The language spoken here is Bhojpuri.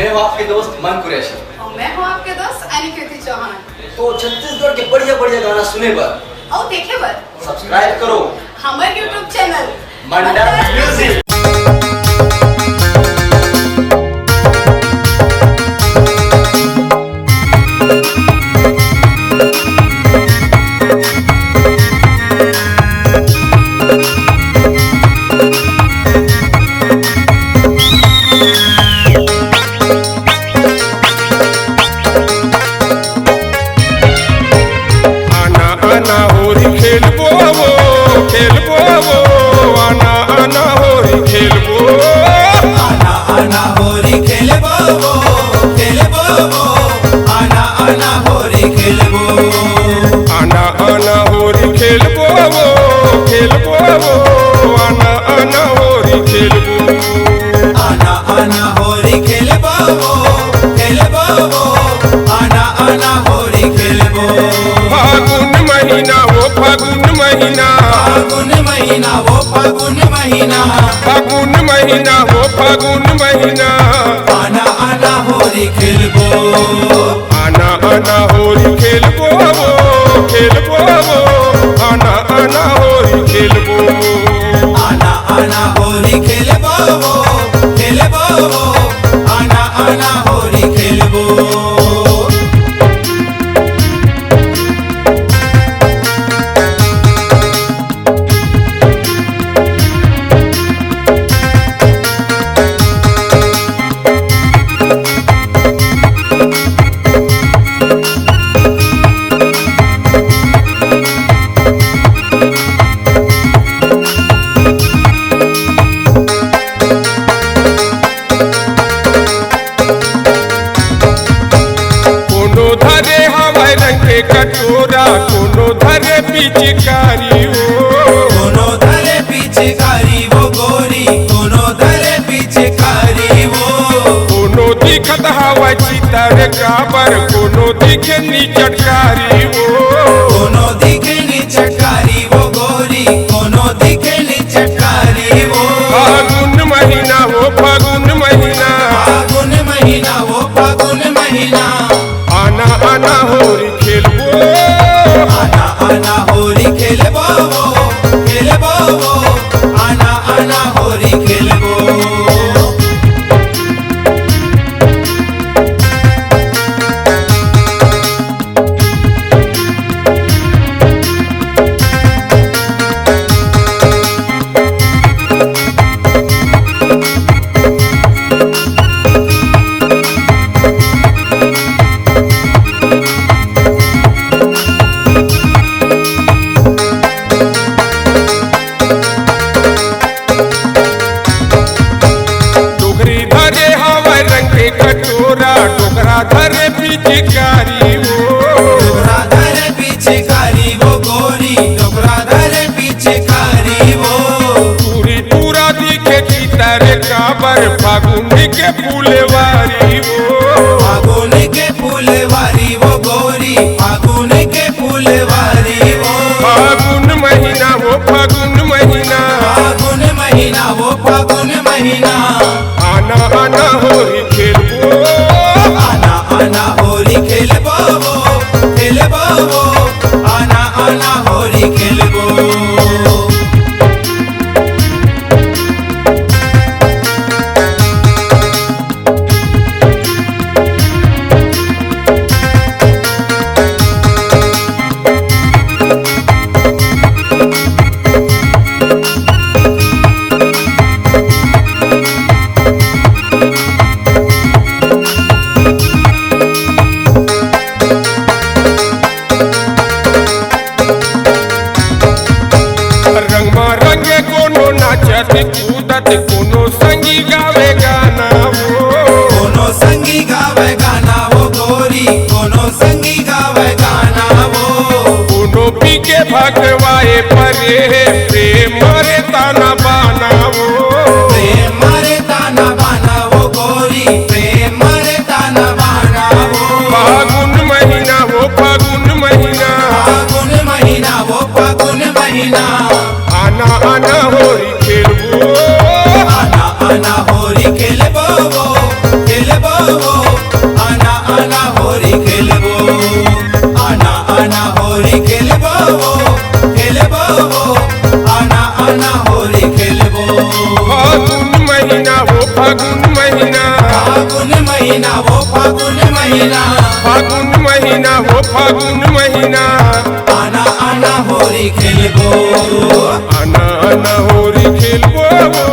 मैं हूँ आपके दोस्त मन कुरैशी। और मैं हूँ आपके दोस्त अनिकेत चौहान। तो छत्तीसगढ़ के बढ़िया बढ़िया गाना सुने पर और देखे बर सब्सक्राइब करो हमारे यूट्यूब चैनल मंडा म्यूजिक। फागुन महीना आना आना होरी खेलबो आना आना होरी खेलबो खेलबो आना आना होरी खेलबो आना आना होरी खेलबो खेलबो आना आना होरी खेलबो। कटोरा कोनो धरे पिचकारी कोनो धरे पिचकारी वो गोरी कोनो धरे पिचकारी वो कोनो दिखत हवा चितर काबर कोनो दिखे निचटकारी वो कोनो दिखे निचटकारी वो गोरी कोनो दिखे निचटकारी वो फागुन महीना वो फागुन महीना फागुन महीना वो फागुन महीना आना आना होरी आना आना होरी खेलबो खेलबो आना आना होरी खेलबो। कटोरा टोकरा धरे पिचकारी वो टोकरा धरे पिचकारी वो गोरी टोकरा धरे पिचकारी वो पूरी पूरा दिखे चितर काबर फागुन के फूलवारी वो फागुन के फूलवारी वो गोरी फागुन के फूलवारी वो फागुन महीना वो फागुन महीना फागुन महीना वो फागुन महीना आना आना होरी खेलबो आना आना होरी खेलबो खेलबो आना आना होरी खेलबो। कूदत कोनो संगी गावे गाना वो कोनो संगी गावे गाना वो गोरी कोनो संगी गावे गाना वो कोनो पी के भगवाए परे प्रेम मारे ताना बाना वो प्रेम मारे ताना बाना वो गोरी प्रेम मारे ताना बाना वो फागुन महीना वो फागुन महीना फागुन महीना वो फागुन महीना आना आना होरी आना आना होरी खेलबो खेलबो फागुन महीना हो फागुन महीना फागुन महीना वो फागुन महीना फागुन महीना हो फागुन महीना आना आना होरी खेलबो आना आना होरी खेलबो